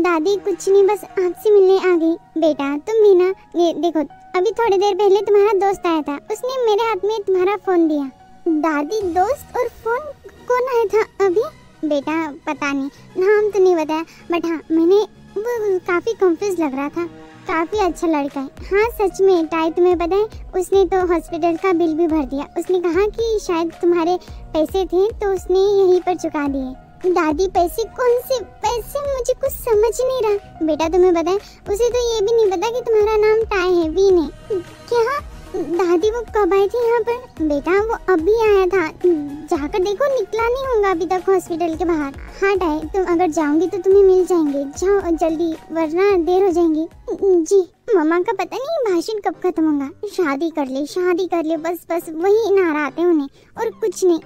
दादी कुछ नहीं, बस आपसे मिलने आ गई। बेटा तुम भी ना, ये देखो अभी थोड़ी देर पहले तुम्हारा दोस्त आया था, उसने मेरे हाथ में तुम्हारा फोन दिया। दादी दोस्त और फोन कौन आया था अभी? बेटा पता नहीं, नाम तो नहीं बताया, बट हाँ मैंने वो काफी कंफ्यूज लग रहा था। काफी अच्छा लड़का है। हाँ सच में टाई, तुम्हें पता है उसने तो हॉस्पिटल का बिल भी भर दिया। उसने कहा कि शायद तुम्हारे पैसे थे तो उसने यहीं पर चुका दिए। दादी पैसे? कौन से पैसे? मुझे कुछ समझ नहीं रहा। बेटा तुम्हें पता है उसे तो ये भी नहीं पता कि तुम्हारा नाम टाई है, वी ने। क्या? दादी वो कब आई थी यहाँ पर? बेटा वो अभी आया था, जाकर देखो, निकला नहीं होगा अभी तक हॉस्पिटल के बाहर। हाँ टाई, तुम अगर जाओगी तो तुम्हें मिल जाएंगे, जाओ जल्दी वरना देर हो जाएंगी। जी मम्मा का पता नहीं भाषण कब खत्म होगा। शादी कर ले, शादी कर ले, बस बस वही नारा आते उन्हें और कुछ नहीं।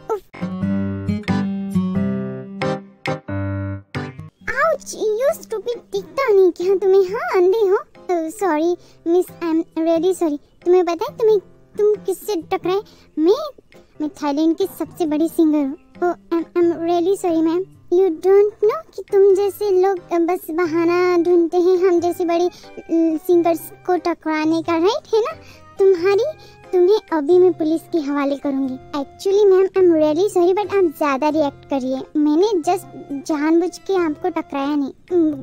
आउच, यू स्टूपिड, दिखता नहीं क्या तुम्हें? हाँ अंधे हो? Sorry miss, I am really sorry. तुम्हें पता है तुम किससे टकराए? मैं थाईलैंड की सबसे बड़ी सिंगर हूँ। I am really sorry ma'am. You don't know कि तुम जैसे लोग बस बहाना ढूंढते हैं हम जैसी बड़ी सिंगर्स को टकराने का, राइट है ना? तुम्हें अभी मैं पुलिस के हवाले करूंगी। Actually ma'am I am really sorry, but आप ज्यादा रिएक्ट करिए। मैंने जस्ट जानबूझ के आपको टकराया नहीं,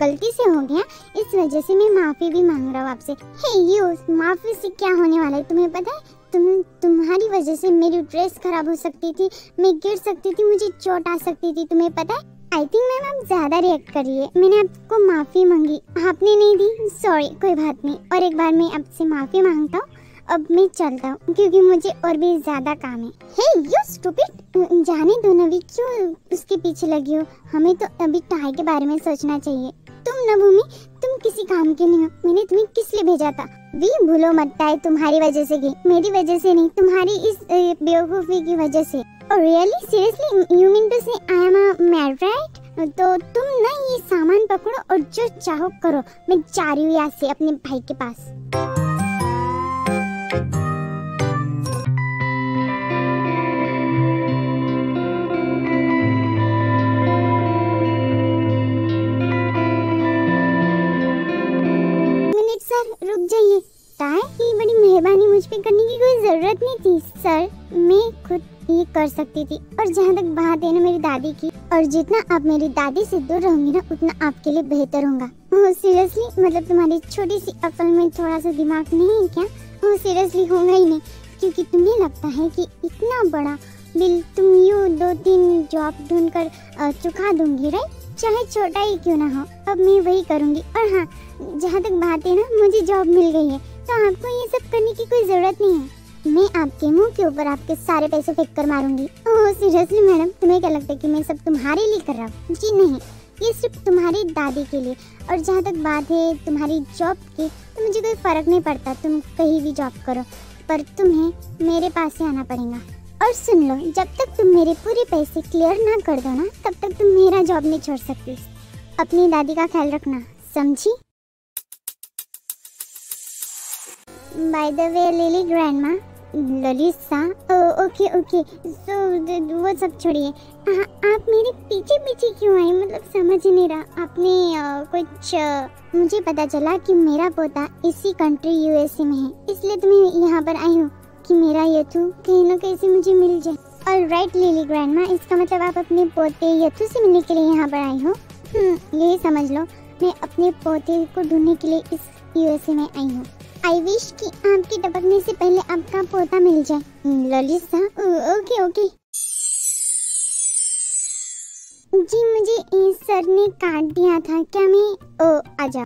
गलती से हो गया, इस वजह से मैं माफी भी मांग रहा हूँ आपसे। हे यू, माफी से क्या होने वाला है तुम्हें पता है? तुम्हारी वजह से मेरी ड्रेस खराब हो सकती थी, मैं गिर सकती थी, मुझे चोट आ सकती थी, तुम्हें पता है? आई थिंक मैम आप ज्यादा रिएक्ट करिए। मैंने आपको माफी मांगी, आपने नहीं दी, सॉरी कोई बात नहीं। और एक बार मैं आपसे माफी मांगता हूँ, अब मैं चलता हूँ क्योंकि मुझे और भी ज्यादा काम है। हे यू स्टूपिड, जाने दो ना, भी क्यों उसके पीछे लगी हो? हमें तो अभी टाई के बारे में सोचना चाहिए। तुम न भूमि, तुम किसी काम के नहीं हो। मैंने तुम्हें किस लिए भेजा था? वी भूलो मत, टाई तुम्हारी वजह से गई, मेरी वजह से नहीं, तुम्हारी इस बेवकूफी की वजह से। और really seriously you mean to say I am a mad, right? तो तुम ना ये सामान पकड़ो और जो चाहो करो, मैं जा रही हूँ यहाँ से अपने भाई के पास। रुक जाइए, टाई ये बड़ी मेहरबानी मुझ पे करने की कोई जरूरत नहीं थी सर, मैं खुद ये कर सकती थी। और जहाँ तक बात है ना मेरी दादी की, और जितना आप मेरी दादी से दूर रहोगी ना उतना आपके लिए बेहतर होगा। ओह सीरियसली, मतलब तुम्हारी छोटी सी अकल में थोड़ा सा दिमाग नहीं है क्या? ओह सीरियसली होगा ही नहीं, क्योंकि तुम्हें लगता है कि इतना बड़ा बिल तुम यूँ 2-3 जॉब ढूंढ कर चुका दूंगी, राइट? चाहे छोटा ही क्यों ना हो, अब मैं वही करूंगी। और हाँ, जहाँ तक बात है ना, मुझे जॉब मिल गई है तो आपको ये सब करने की कोई जरूरत नहीं है। मैं आपके मुंह के ऊपर आपके सारे पैसे फेंक कर मारूंगी। ओह सीरियसली मैडम, तुम्हें क्या लगता है कि मैं सब तुम्हारे लिए कर रहा हूँ? जी नहीं, ये सिर्फ तुम्हारी दादी के लिए। और जहाँ तक बात है तुम्हारी जॉब की, तो मुझे कोई फर्क नहीं पड़ता, तुम कहीं भी जॉब करो, पर तुम्हें मेरे पास से आना पड़ेगा। और सुन लो, जब तक तुम मेरे पूरे पैसे क्लियर ना कर दो ना, तब तक तुम मेरा जॉब नहीं छोड़ सकती। अपनी दादी का ख्याल रखना, समझी? By the way Lily grandma, Lalisa, okay okay, so वो सब छोड़िए। आप मेरे पीछे पीछे क्यों आए? मतलब समझ ही नहीं रहा। आपने कुछ मुझे पता चला कि मेरा पोता इसी कंट्री यूएसए में है, इसलिए तुम्हें यहाँ पर आई हूँ कि मेरा यथु कहीं ना कहीं से मुझे मिल जाए। और राइट लिली ग्रैंडमा, इसका मतलब आप अपने पोते यथु से मिलने के लिए यहाँ पर आई हो? यही समझ लो, मैं अपने पोते को ढूंढने के लिए इस यूएसए में आई हूँ। आई विश कि आपके टपकने से पहले आपका पोता मिल जाए। ललिसा, ओके ओके। जी मुझे सर ने काट दिया था, क्या मैं आजा?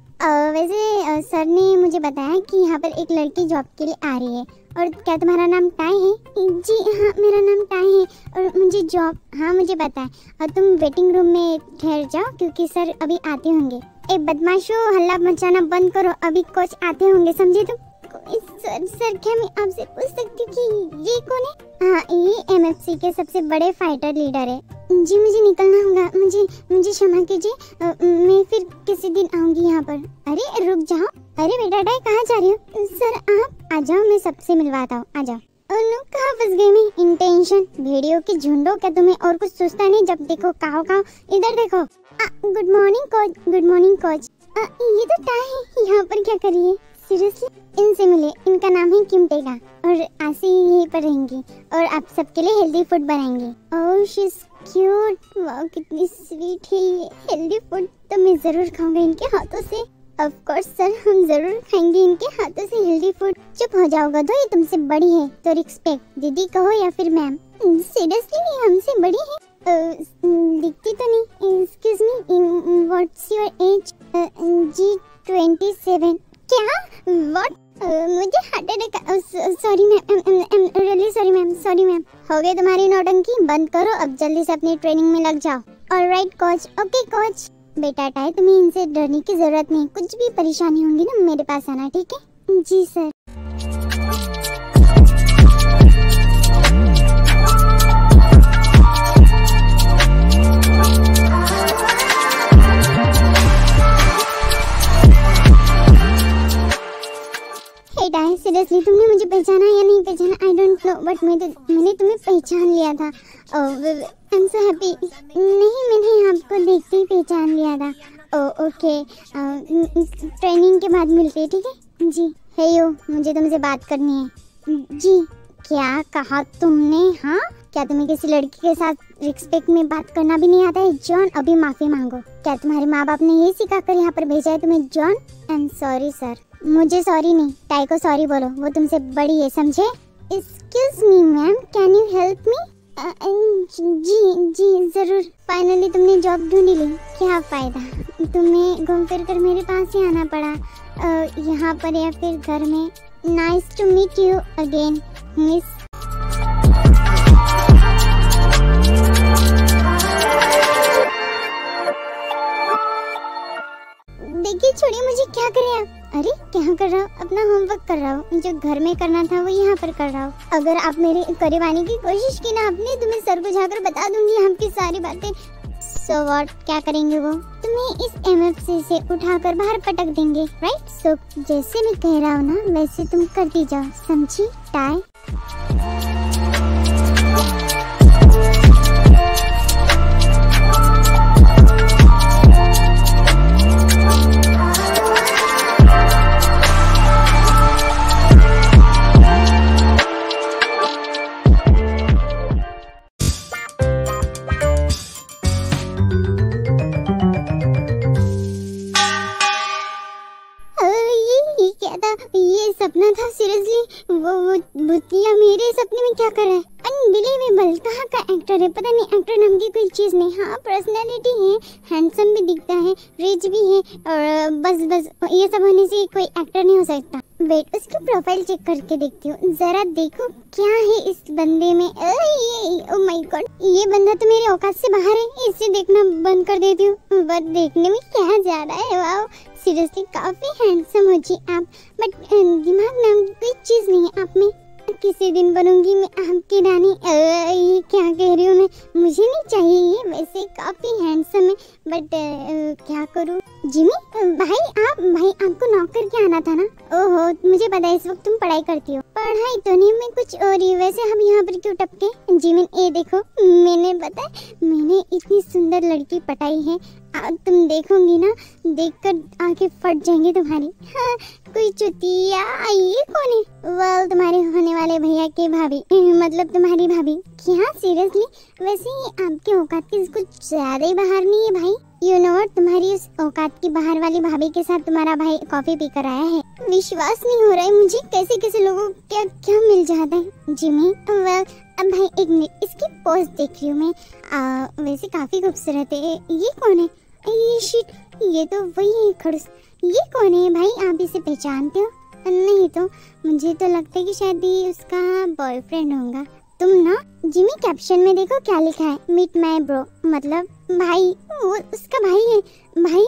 वैसे सर ने मुझे बताया कि यहाँ पर एक लड़की जॉब के लिए आ रही है। और क्या तुम्हारा नाम टाई है? जी हाँ मेरा नाम टाई है, और मुझे जॉब, हाँ मुझे पता है। और तुम वेटिंग रूम में ठहर जाओ क्योंकि सर अभी आते होंगे। ए बदमाशो, हल्ला मचाना बंद करो, अभी कोच आते होंगे, समझे तुम? सर क्या मैं आपसे पूछ सकती हूँ कि ये कौन है? हाँ ये एमएफसी के सबसे बड़े फाइटर लीडर है। जी मुझे निकलना होगा, मुझे क्षमा कीजिए, मैं फिर किसी दिन आऊंगी यहाँ पर। अरे रुक जाओ, अरे बेटा टाई कहाँ जा रही हो? सर आप आ जाओ, मैं सबसे मिलवाता हूँ, आ जाओ। कहाँ फंस गई मैं? इंटेंशन भेड़ियों के झुंडों, क्या तुम्हें और कुछ सोचता नहीं? जब देखो काओ काओ, इधर देखो। Good morning coach, good morning coach. ये तो टाई है, यहाँ पर क्या करिए? सीरियसली इनसे मिले, इनका नाम है किम टेगा और आसी यहीं पर रहेंगी और आप सबके लिए हेल्दी फूड बनाएंगे। ओह शी इज क्यूट, वाओ कितनी स्वीट है ये। हेल्दी फूड तो मैं जरूर खाऊंगा इनके हाथों से। ऑफ कोर्स सर, हम जरूर खाएंगे इनके हाथों से हेल्दी फूड। चुप हो जाओ गधो, ये तुमसे बड़ी है तो रिस्पेक्ट दीदी कहो या फिर मैम। सीरियसली ये हमसे बड़ी है? दिखती तो नहीं। Excuse me, what's your age? जी 27। क्या? व्हाट? मुझे heart attack. Sorry ma'am, really sorry ma'am, sorry ma'am. हो गई तुम्हारी नौटंकी, बंद करो अब, जल्दी से अपनी ट्रेनिंग में लग जाओ। Alright coach. Okay coach. बेटा टाई, तुम्हें इनसे डरने की जरूरत नहीं, कुछ भी परेशानी होगी ना मेरे पास आना, ठीक है? जी सर। सीरियसली तुमने मुझे पहचाना या नहीं पहचाना, आई डोंट नो, बट मैंने तुम्हें पहचान लिया था। I am so happy. नहीं, मैंने आपको देखते ही पहचान लिया था। ओके, ट्रेनिंग के बाद मिलते हैं, ठीक है? जी। हे यो, मुझे तुमसे बात करनी है। जी। क्या कहा तुमने? हाँ, क्या तुम्हें किसी लड़की के साथ रिस्पेक्ट में बात करना भी नहीं आता है? जॉन, अभी माफी मांगो। क्या तुम्हारे माँ बाप ने यही सिखाकर यहाँ पर भेजा है तुम्हें? John, I am sorry sir. मुझे सॉरी नहीं, टाई को सॉरी बोलो, वो तुमसे बड़ी है, समझे? Excuse me ma'am, can you help me? जी जरूर। फाइनली तुमने जॉब ढूंढी ली, क्या फायदा, तुम्हें घूम फिर कर मेरे पास ही आना पड़ा, यहाँ पर या फिर घर में। Nice to meet you again miss. देखिए छोड़िए मुझे, क्या कर रहे हैं आप? अरे क्या कर रहा हूँ? अपना होमवर्क कर रहा हूँ, जो घर में करना था वो यहाँ पर कर रहा हूँ। अगर आप मेरे करीब आने की कोशिश की ना आपने, तो मैं सर को जाकर बता दूंगी आपकी सारी बातें। सो व्हाट, क्या करेंगे वो? तुम्हें इस एमएफसी से उठाकर बाहर पटक देंगे, राइट? सो जैसे मैं कह रहा हूँ ना वैसे तुम करती जाओ, समझी टाई? ये सपना था सीरियसली? वो भूतिया मेरे सपने में क्या कर रहा है? अनबिलीवेबल, कहाँ का एक्टर है? पता नहीं, एक्टर नाम की कोई चीज नहीं। हाँ पर्सनैलिटी है, हैंडसम भी दिखता है, रिच भी है, और बस ये सब होने से कोई एक्टर नहीं हो सकता। वेट, उसकी प्रोफाइल चेक करके देखती हूँ, जरा देखो क्या है इस बंदे में। ओ माय गॉड, ये बंदा तो मेरे औकात से बाहर है, इसे देखना बंद कर देती हूँ। बट देखने में क्या जा रहा है, वाओ सीरियसली काफी हैंडसम हो जी आप, बट दिमाग नाम की कोई चीज नहीं है आप में। किसी दिन बनूंगी मैं आपकी रानी। ये क्या कह रही हूँ मैं, मुझे नहीं चाहिए ये, वैसे काफी हैंडसम है, बट क्या करूँ? जिमी भाई आपको नॉक करके आना था ना? ओहो मुझे पता है इस वक्त तुम पढ़ाई करती हो। पढ़ाई तो नहीं, मैं कुछ और ही। वैसे हम यहाँ पर क्यों टपके? जिमिन ये देखो, मैंने इतनी सुंदर लड़की पटाई है, तुम देखोगी ना, देखकर आंखें फट जाएंगी तुम्हारी। हाँ, कोई चुतिया, ये कौन है? वेल तुम्हारे होने वाले भैया की भाभी, मतलब तुम्हारी भाभी। क्या सीरियसली? वैसे ये आपके औकात की कुछ ज्यादा ही बाहर नहीं है भाई। यू नो व्हाट, तुम्हारी उस औकात की बाहर वाली भाभी के साथ तुम्हारा भाई कॉफी पी कर आया है। विश्वास नहीं हो रहा है मुझे, कैसे लोगों को क्या मिल जाता है। जिमी वेल अब भाई एक मिनट, इसकी पोज देख रही हूँ मैं, वैसे काफी खूबसूरत है। ये कौन है? ये शिट, ये तो वही है खड़ूस। ये कौन है भाई, आप इसे पहचानते हो? नहीं तो मुझे तो लगता है कि शायद ये उसका बॉयफ्रेंड होगा। तुम ना जिमी कैप्शन में देखो क्या लिखा है, मीट माय ब्रो, मतलब भाई, वो उसका भाई है। भाई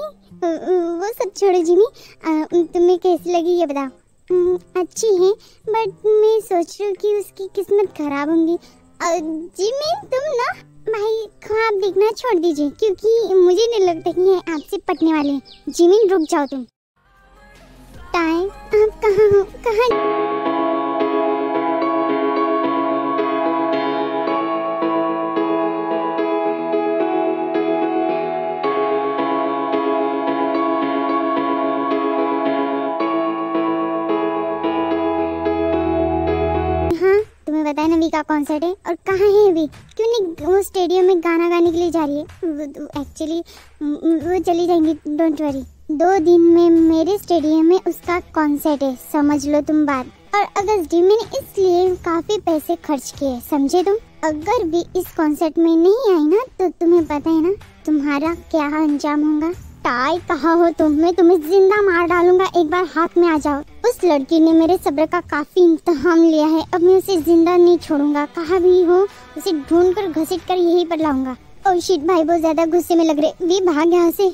वो सब छोड़ो जिमी, तुम्हें कैसी लगी ये बताओ। अच्छी है, बट मैं सोच रही हूँ कि उसकी किस्मत खराब होंगी। जिमी तुम ना भाई ख्वाब देखना छोड़ दीजिए, क्योंकि मुझे नहीं लगता कि ये आपसे पटने वाले हैं। जिमी रुक जाओ तुम। टाइम, आप कहाँ हो? कहाँ? तुम्हें पता है ना वी का कॉन्सर्ट है, और कहाँ है वी? क्यों नहीं वो स्टेडियम में गाना गाने के लिए जा रही है? एक्चुअली वो चली जाएंगी, डोंट वरी। 2 दिन में मेरे स्टेडियम में उसका कॉन्सर्ट है, समझ लो तुम बात। और अगस्त डी मैंने इसलिए काफी पैसे खर्च किए, समझे तुम? अगर भी इस कॉन्सर्ट में नहीं आई ना तो तुम्हें पता है ना तुम्हारा क्या अंजाम होगा। टाई कहाँ हो तुम? मैं तुम्हें जिंदा मार डालूंगा, एक बार हाथ में आ जाओ। उस लड़की ने मेरे सब्र का काफी इम्तिहान लिया है, अब मैं उसे जिंदा नहीं छोड़ूंगा। कहाँ भी हो उसे ढूंढ कर घसीट कर यहीं पर लाऊंगा। ओह शिट भाई बहुत ज्यादा गुस्से में लग रहे, वी भाग यहाँ से।